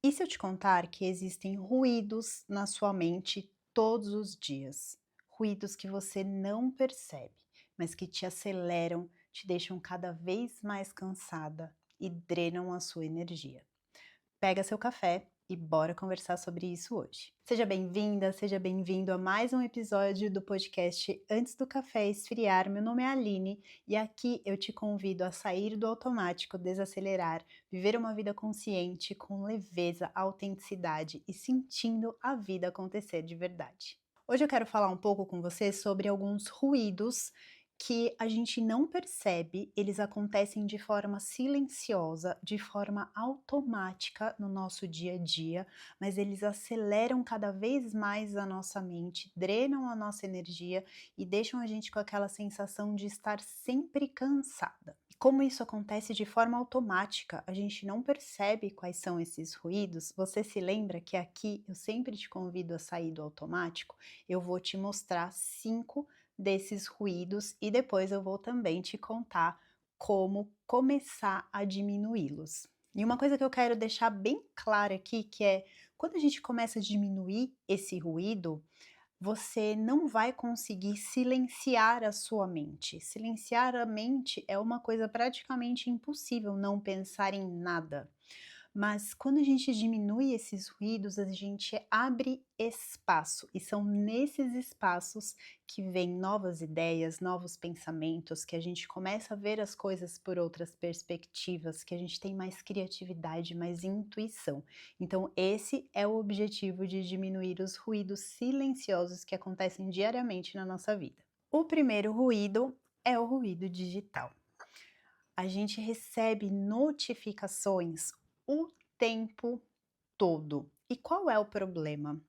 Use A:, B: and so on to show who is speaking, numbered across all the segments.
A: E se eu te contar que existem ruídos na sua mente todos os dias? Ruídos que você não percebe, mas que te aceleram, te deixam cada vez mais cansada e drenam a sua energia. Pega seu café e bora conversar sobre isso hoje. Seja bem-vinda, seja bem-vindo a mais um episódio do podcast Antes do Café Esfriar. Meu nome é Aline e aqui eu te convido a sair do automático, desacelerar, viver uma vida consciente com leveza, autenticidade e sentindo a vida acontecer de verdade. Hoje eu quero falar um pouco com você sobre alguns ruídos que a gente não percebe, eles acontecem de forma silenciosa, de forma automática no nosso dia a dia, mas eles aceleram cada vez mais a nossa mente, drenam a nossa energia e deixam a gente com aquela sensação de estar sempre cansada. E como isso acontece de forma automática, a gente não percebe quais são esses ruídos. Você se lembra que aqui eu sempre te convido a sair do automático? Eu vou te mostrar 5 desses ruídos e depois eu vou também te contar como começar a diminuí-los. E uma coisa que eu quero deixar bem clara aqui, que é quando a gente começa a diminuir esse ruído, você não vai conseguir silenciar a sua mente. Silenciar a mente é uma coisa praticamente impossível, não pensar em nada. Mas quando a gente diminui esses ruídos, a gente abre espaço, e são nesses espaços que vêm novas ideias, novos pensamentos, que a gente começa a ver as coisas por outras perspectivas, que a gente tem mais criatividade, mais intuição. Então, esse é o objetivo de diminuir os ruídos silenciosos que acontecem diariamente na nossa vida. O primeiro ruído é o ruído digital. A gente recebe notificações o tempo todo. E qual é o problema?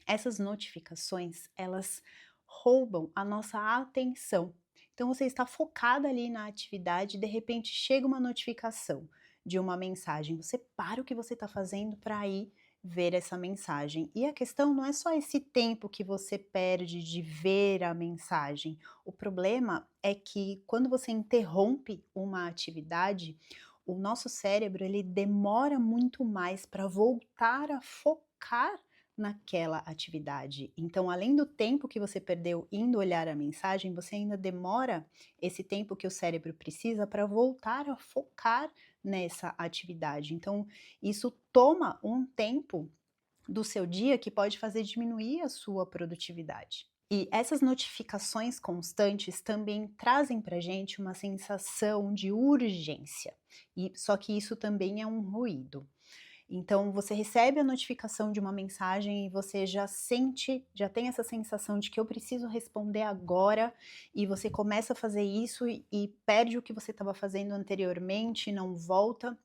A: Essas notificações, elas roubam a nossa atenção. Então você está focada ali na atividade, de repente chega uma notificação de uma mensagem, você para o que você está fazendo para ir ver essa mensagem. E a questão não é só esse tempo que você perde de ver a mensagem. O problema é que quando você interrompe uma atividade, o nosso cérebro ele demora muito mais para voltar a focar naquela atividade. Então, além do tempo que você perdeu indo olhar a mensagem, você ainda demora esse tempo que o cérebro precisa para voltar a focar nessa atividade. Então, isso toma um tempo do seu dia que pode fazer diminuir a sua produtividade. E essas notificações constantes também trazem para gente uma sensação de urgência. E só que isso também é um ruído. Então você recebe a notificação de uma mensagem e você já sente, já tem essa sensação de que eu preciso responder agora, e você começa a fazer isso e perde o que você estava fazendo anteriormente, não volta.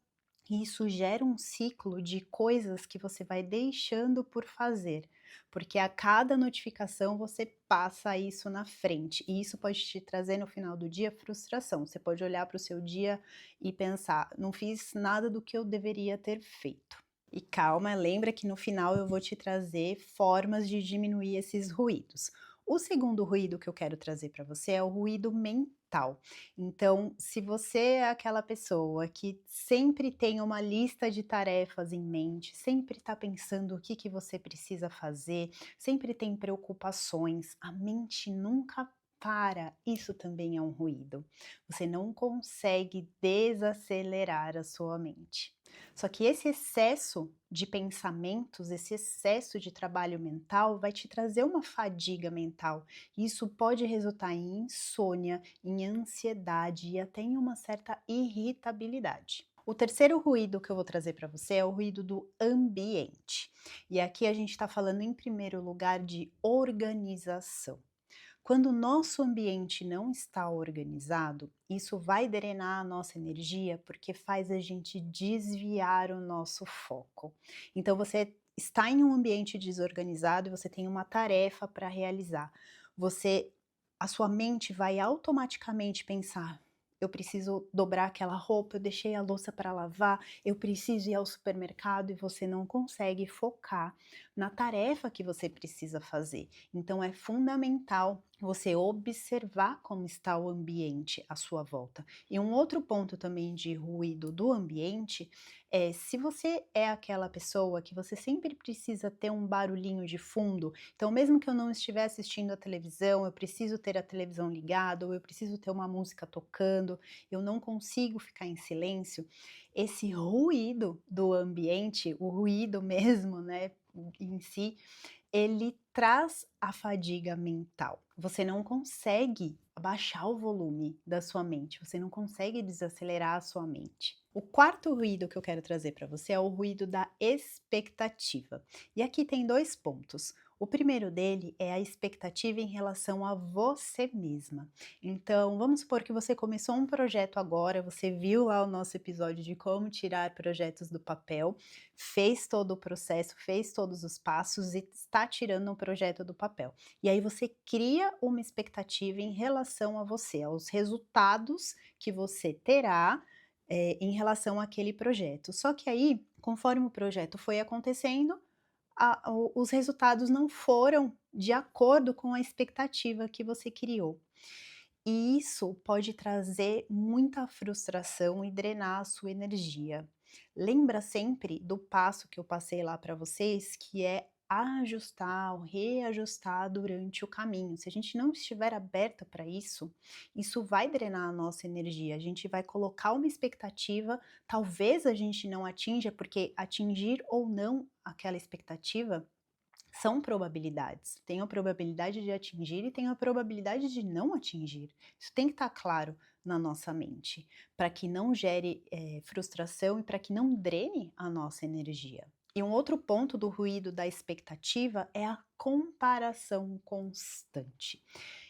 A: E isso gera um ciclo de coisas que você vai deixando por fazer, porque a cada notificação você passa isso na frente, e isso pode te trazer no final do dia frustração. Você pode olhar para o seu dia e pensar: não fiz nada do que eu deveria ter feito. E calma, lembra que no final eu vou te trazer formas de diminuir esses ruídos. O segundo ruído que eu quero trazer para você é o ruído mental. Então, se você é aquela pessoa que sempre tem uma lista de tarefas em mente, sempre está pensando o que que você precisa fazer, sempre tem preocupações, a mente nunca para, isso também é um ruído. Você não consegue desacelerar a sua mente. Só que esse excesso de pensamentos, esse excesso de trabalho mental vai te trazer uma fadiga mental. Isso pode resultar em insônia, em ansiedade e até em uma certa irritabilidade. O terceiro ruído que eu vou trazer para você é o ruído do ambiente. E aqui a gente está falando, em primeiro lugar, de organização. Quando o nosso ambiente não está organizado, isso vai drenar a nossa energia, porque faz a gente desviar o nosso foco. Então você está em um ambiente desorganizado e você tem uma tarefa para realizar. Você A sua mente vai automaticamente pensar: eu preciso dobrar aquela roupa, eu deixei a louça para lavar, eu preciso ir ao supermercado, e você não consegue focar na tarefa que você precisa fazer. Então é fundamental você observar como está o ambiente à sua volta. E um outro ponto também de ruído do ambiente é se você é aquela pessoa que você sempre precisa ter um barulhinho de fundo, então mesmo que eu não estiver assistindo a televisão, eu preciso ter a televisão ligada, ou eu preciso ter uma música tocando, eu não consigo ficar em silêncio, esse ruído do ambiente, o ruído mesmo, né, em si, ele traz a fadiga mental. Você não consegue abaixar o volume da sua mente, você não consegue desacelerar a sua mente. O quarto ruído que eu quero trazer para você é o ruído da expectativa. E aqui tem 2 pontos. O primeiro dele é a expectativa em relação a você mesma. Então, vamos supor que você começou um projeto agora, você viu lá o nosso episódio de como tirar projetos do papel, fez todo o processo, fez todos os passos e está tirando um projeto do papel. E aí você cria uma expectativa em relação a você, aos resultados que você terá, em relação àquele projeto. Só que aí, conforme o projeto foi acontecendo, os resultados não foram de acordo com a expectativa que você criou. E isso pode trazer muita frustração e drenar a sua energia. Lembra sempre do passo que eu passei lá para vocês, que é ajustar ou reajustar durante o caminho. Se a gente não estiver aberta para isso, isso vai drenar a nossa energia. A gente vai colocar uma expectativa, talvez a gente não atinja, porque atingir ou não aquela expectativa são probabilidades. Tem a probabilidade de atingir e tem a probabilidade de não atingir. Isso tem que estar claro na nossa mente, para que não gere frustração e para que não drene a nossa energia. E um outro ponto do ruído da expectativa é a comparação constante.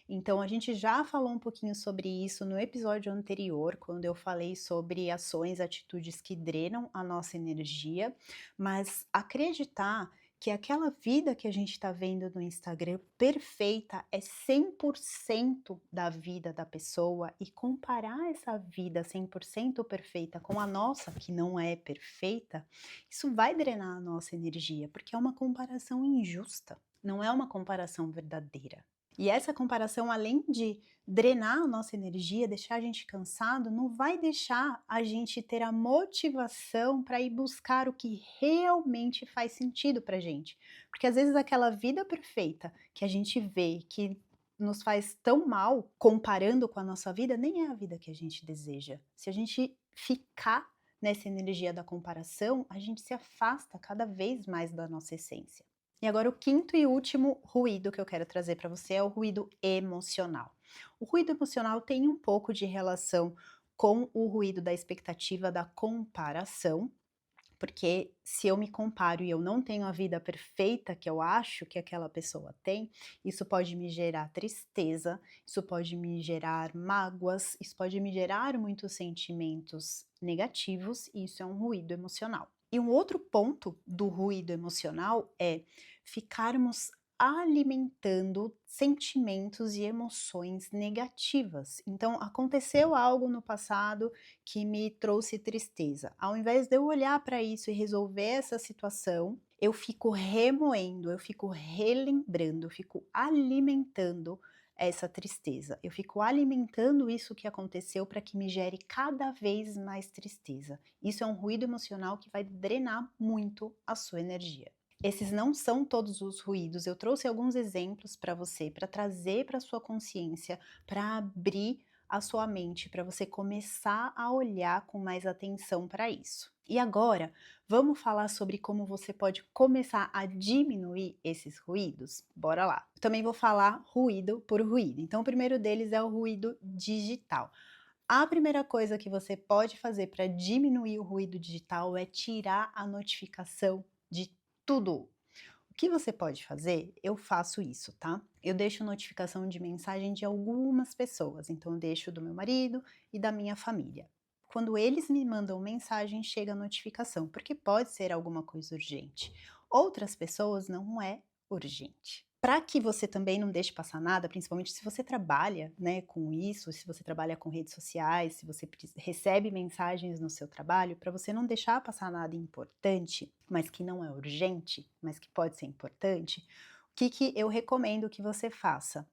A: Então, a gente já falou um pouquinho sobre isso no episódio anterior, quando eu falei sobre ações, atitudes que drenam a nossa energia, mas acreditar que aquela vida que a gente está vendo no Instagram perfeita é 100% da vida da pessoa e comparar essa vida 100% perfeita com a nossa, que não é perfeita, isso vai drenar a nossa energia, porque é uma comparação injusta, não é uma comparação verdadeira. E essa comparação, além de drenar a nossa energia, deixar a gente cansado, não vai deixar a gente ter a motivação para ir buscar o que realmente faz sentido para gente. Porque às vezes aquela vida perfeita que a gente vê, que nos faz tão mal, comparando com a nossa vida, nem é a vida que a gente deseja. Se a gente ficar nessa energia da comparação, a gente se afasta cada vez mais da nossa essência. E agora o quinto e último ruído que eu quero trazer para você é o ruído emocional. O ruído emocional tem um pouco de relação com o ruído da expectativa da comparação, porque se eu me comparo e eu não tenho a vida perfeita que eu acho que aquela pessoa tem, isso pode me gerar tristeza, isso pode me gerar mágoas, isso pode me gerar muitos sentimentos negativos, e isso é um ruído emocional. E um outro ponto do ruído emocional é ficarmos alimentando sentimentos e emoções negativas. Então, aconteceu algo no passado que me trouxe tristeza. Ao invés de eu olhar para isso e resolver essa situação, eu fico remoendo, eu fico relembrando, eu fico alimentando essa tristeza. Eu fico alimentando isso que aconteceu para que me gere cada vez mais tristeza. Isso é um ruído emocional que vai drenar muito a sua energia. Esses não são todos os ruídos. Eu trouxe alguns exemplos para você, para trazer para sua consciência, para abrir a sua mente, para você começar a olhar com mais atenção para isso. E agora, vamos falar sobre como você pode começar a diminuir esses ruídos? Bora lá. Eu também vou falar ruído por ruído. Então, o primeiro deles é o ruído digital. A primeira coisa que você pode fazer para diminuir o ruído digital é tirar a notificação de tudo. O que você pode fazer? Eu faço isso, tá? Eu deixo notificação de mensagem de algumas pessoas, então eu deixo do meu marido e da minha família. Quando eles me mandam mensagem, chega a notificação, porque pode ser alguma coisa urgente. Outras pessoas não é urgente. Para que você também não deixe passar nada, principalmente se você trabalha, né, com isso, se você trabalha com redes sociais, se você recebe mensagens no seu trabalho, para você não deixar passar nada importante, mas que não é urgente, mas que pode ser importante, o que eu recomendo que você faça?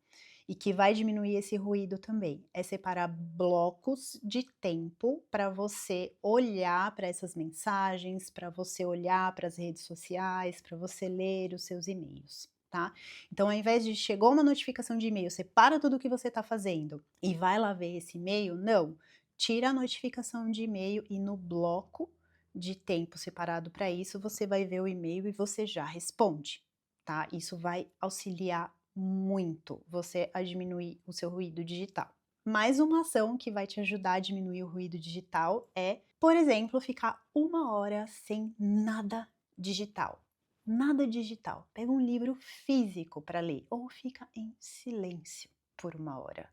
A: e que vai diminuir esse ruído também, é separar blocos de tempo para você olhar para essas mensagens, para você olhar para as redes sociais, para você ler os seus e-mails, tá? Então, ao invés de chegou uma notificação de e-mail, você para tudo o que você está fazendo e vai lá ver esse e-mail, não. Tira a notificação de e-mail e no bloco de tempo separado para isso, você vai ver o e-mail e você já responde, tá? Isso vai auxiliar muito você a diminuir o seu ruído digital. Mais uma ação que vai te ajudar a diminuir o ruído digital é, por exemplo, ficar 1 hora sem nada digital. Nada digital. Pega um livro físico para ler ou fica em silêncio por 1 hora.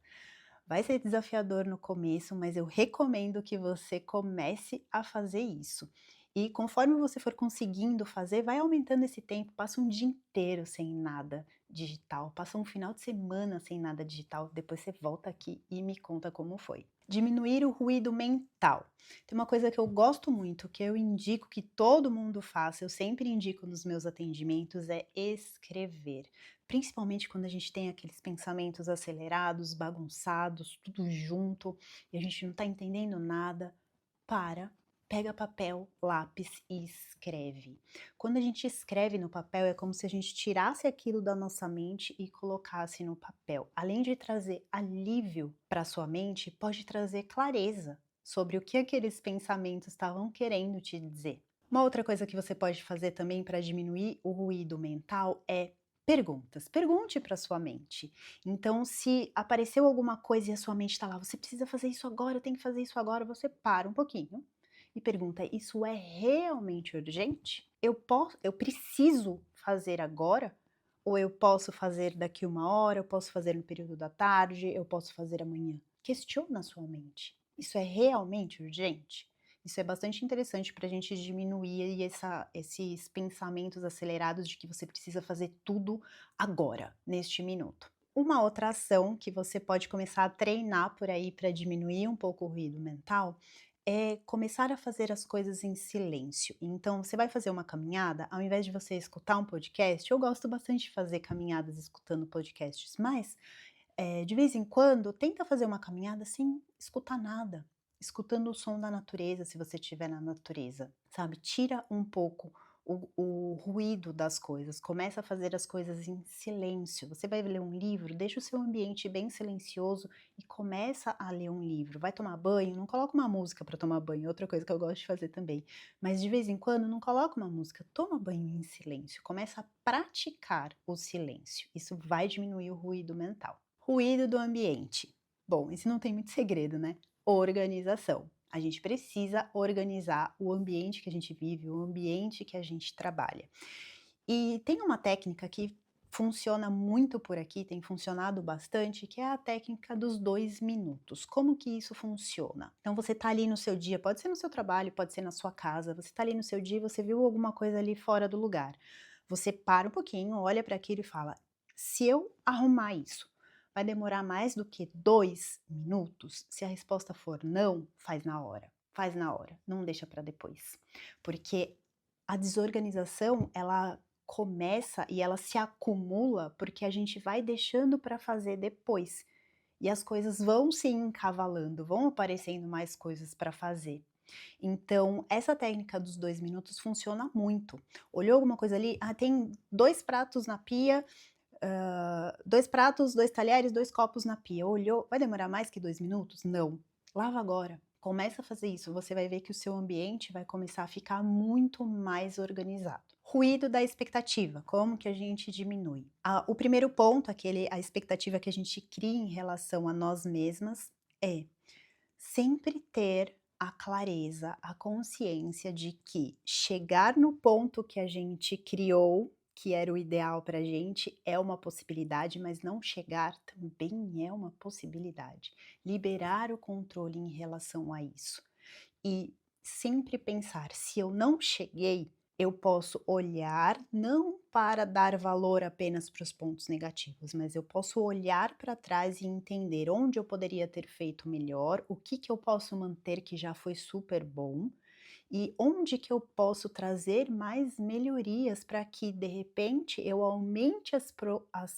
A: Vai ser desafiador no começo, mas eu recomendo que você comece a fazer isso. E conforme você for conseguindo fazer, vai aumentando esse tempo, passa um dia inteiro sem nada digital, passa um final de semana sem nada digital, depois você volta aqui e me conta como foi. Diminuir o ruído mental. Tem uma coisa que eu gosto muito, que eu indico que todo mundo faça, eu sempre indico nos meus atendimentos, é escrever. Principalmente quando a gente tem aqueles pensamentos acelerados, bagunçados, tudo junto, e a gente não está entendendo nada, para, pega papel, lápis e escreve. Quando a gente escreve no papel, é como se a gente tirasse aquilo da nossa mente e colocasse no papel. Além de trazer alívio para sua mente, pode trazer clareza sobre o que aqueles pensamentos estavam querendo te dizer. Uma outra coisa que você pode fazer também para diminuir o ruído mental é perguntas. Pergunte para sua mente. Então, se apareceu alguma coisa e a sua mente está lá, você precisa fazer isso agora, tem que fazer isso agora, você para um pouquinho e pergunta: isso é realmente urgente? Eu preciso fazer agora? Ou eu posso fazer daqui 1 hora, eu posso fazer no período da tarde, eu posso fazer amanhã? Questiona a sua mente. Isso é realmente urgente? Isso é bastante interessante para a gente diminuir esses pensamentos acelerados de que você precisa fazer tudo agora, neste minuto. Uma outra ação que você pode começar a treinar por aí para diminuir um pouco o ruído mental é começar a fazer as coisas em silêncio. Então, você vai fazer uma caminhada, ao invés de você escutar um podcast, eu gosto bastante de fazer caminhadas escutando podcasts, mas de vez em quando, tenta fazer uma caminhada sem escutar nada, escutando o som da natureza, se você estiver na natureza, sabe? Tira um pouco o ruído das coisas, começa a fazer as coisas em silêncio. Você vai ler um livro, deixa o seu ambiente bem silencioso e começa a ler um livro. Vai tomar banho, não coloca uma música para tomar banho, outra coisa que eu gosto de fazer também. Mas de vez em quando, não coloca uma música, toma banho em silêncio, começa a praticar o silêncio. Isso vai diminuir o ruído mental. Ruído do ambiente. Bom, esse não tem muito segredo, né? Organização. A gente precisa organizar o ambiente que a gente vive, o ambiente que a gente trabalha. E tem uma técnica que funciona muito por aqui, tem funcionado bastante, que é a técnica dos 2 minutos. Como que isso funciona? Então você tá ali no seu dia, pode ser no seu trabalho, pode ser na sua casa, você tá ali no seu dia e você viu alguma coisa ali fora do lugar. Você para um pouquinho, olha para aquilo e fala: se eu arrumar isso, vai demorar mais do que 2 minutos? Se a resposta for não, faz na hora. Faz na hora, não deixa para depois. Porque a desorganização, ela começa e ela se acumula porque a gente vai deixando para fazer depois. E as coisas vão se encavalando, vão aparecendo mais coisas para fazer. Então, essa técnica dos 2 minutos funciona muito. Olhou alguma coisa ali? Ah, tem 2 pratos na pia, 2 pratos, 2 talheres, 2 copos na pia. Olhou, vai demorar mais que 2 minutos? Não. Lava agora. Começa a fazer isso, você vai ver que o seu ambiente vai começar a ficar muito mais organizado. Ruído da expectativa, como que a gente diminui? O primeiro ponto, a expectativa que a gente cria em relação a nós mesmas é sempre ter a clareza, a consciência de que chegar no ponto que a gente criou, que era o ideal para a gente, é uma possibilidade, mas não chegar também é uma possibilidade. Liberar o controle em relação a isso. E sempre pensar: se eu não cheguei, eu posso olhar não para dar valor apenas para os pontos negativos, mas eu posso olhar para trás e entender onde eu poderia ter feito melhor, o que que eu posso manter que já foi super bom, E onde que eu posso trazer mais melhorias para que, de repente, eu aumente as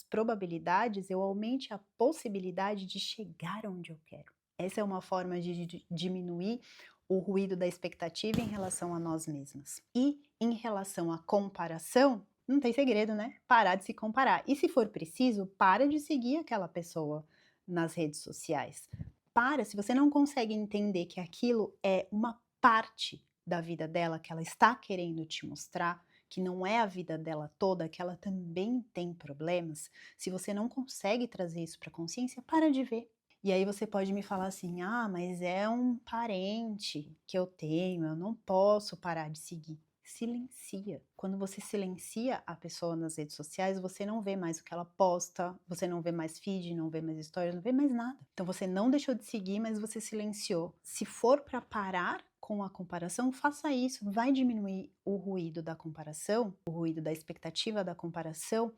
A: probabilidades, eu aumente a possibilidade de chegar onde eu quero. Essa é uma forma de diminuir o ruído da expectativa em relação a nós mesmas. E em relação à comparação, não tem segredo, né? Parar de se comparar. E se for preciso, para de seguir aquela pessoa nas redes sociais. Para, se você não consegue entender que aquilo é uma parte da vida dela, que ela está querendo te mostrar, que não é a vida dela toda, que ela também tem problemas, se você não consegue trazer isso para a consciência, para de ver. E aí você pode me falar assim: "Ah, mas é um parente que eu tenho, eu não posso parar de seguir". Silencia. Quando você silencia a pessoa nas redes sociais, você não vê mais o que ela posta, você não vê mais feed, não vê mais stories, não vê mais nada. Então você não deixou de seguir, mas você silenciou. Se for para parar com a comparação, faça isso, vai diminuir o ruído da comparação, o ruído da expectativa da comparação,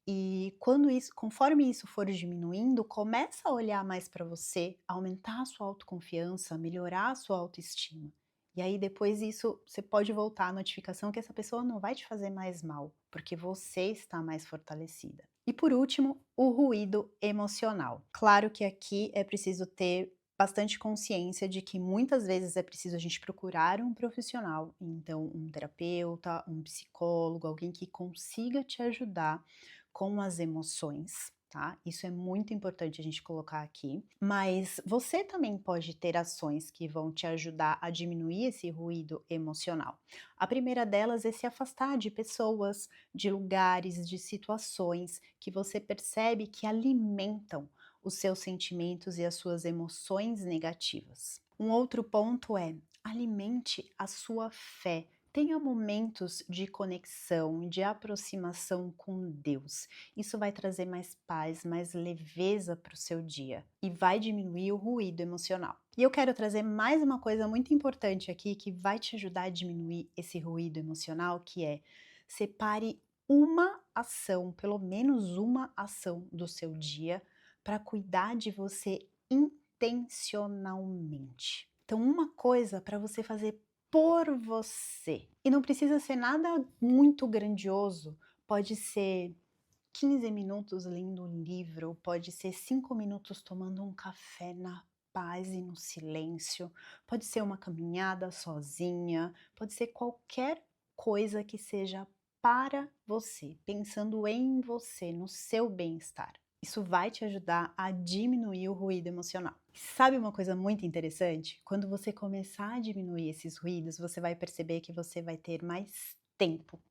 A: e quando isso conforme isso for diminuindo, começa a olhar mais para você, aumentar a sua autoconfiança, melhorar a sua autoestima. E aí depois isso você pode voltar a notificação que essa pessoa não vai te fazer mais mal, porque você está mais fortalecida. E por último, o ruído emocional. Claro que aqui é preciso ter bastante consciência de que muitas vezes é preciso a gente procurar um profissional, então um terapeuta, um psicólogo, alguém que consiga te ajudar com as emoções, tá? Isso é muito importante a gente colocar aqui. Mas você também pode ter ações que vão te ajudar a diminuir esse ruído emocional. A primeira delas é se afastar de pessoas, de lugares, de situações que você percebe que alimentam os seus sentimentos e as suas emoções negativas. Um outro ponto é alimente a sua fé. Tenha momentos de conexão, de aproximação com Deus. Isso vai trazer mais paz, mais leveza para o seu dia e vai diminuir o ruído emocional. E eu quero trazer mais uma coisa muito importante aqui que vai te ajudar a diminuir esse ruído emocional, que é separe uma ação, pelo menos uma ação do seu dia para cuidar de você intencionalmente. Então, uma coisa para você fazer por você. E não precisa ser nada muito grandioso, pode ser 15 minutos lendo um livro, pode ser 5 minutos tomando um café na paz e no silêncio, pode ser uma caminhada sozinha, pode ser qualquer coisa que seja para você, pensando em você, no seu bem-estar. Isso vai te ajudar a diminuir o ruído emocional. Sabe uma coisa muito interessante? Quando você começar a diminuir esses ruídos, você vai perceber que você vai ter mais tempo,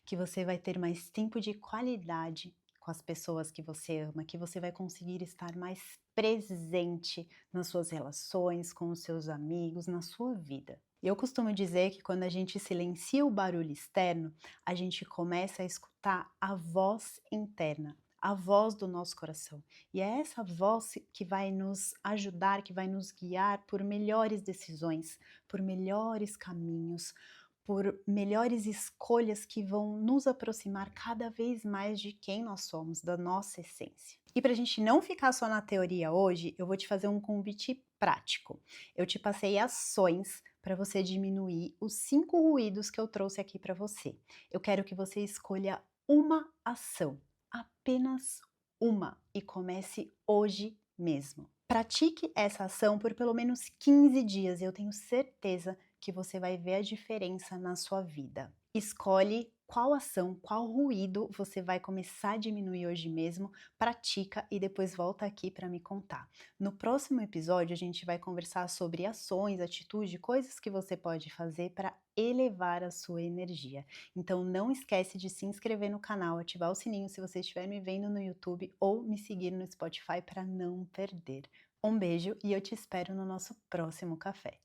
A: que você vai ter mais tempo de qualidade com as pessoas que você ama, que você vai conseguir estar mais presente nas suas relações, com os seus amigos, na sua vida. E eu costumo dizer que quando a gente silencia o barulho externo, a gente começa a escutar a voz interna, a voz do nosso coração. E é essa voz que vai nos ajudar, que vai nos guiar por melhores decisões, por melhores caminhos, por melhores escolhas que vão nos aproximar cada vez mais de quem nós somos, da nossa essência. E para a gente não ficar só na teoria hoje, eu vou te fazer um convite prático. Eu te passei ações para você diminuir os 5 ruídos que eu trouxe aqui para você. Eu quero que você escolha uma ação, apenas uma, e comece hoje mesmo. Pratique essa ação por pelo menos 15 dias e eu tenho certeza que você vai ver a diferença na sua vida. Escolhe qual ação, qual ruído você vai começar a diminuir hoje mesmo, pratica e depois volta aqui para me contar. No próximo episódio, a gente vai conversar sobre ações, atitude, coisas que você pode fazer para elevar a sua energia. Então não esquece de se inscrever no canal, ativar o sininho se você estiver me vendo no YouTube ou me seguir no Spotify para não perder. Um beijo e eu te espero no nosso próximo café.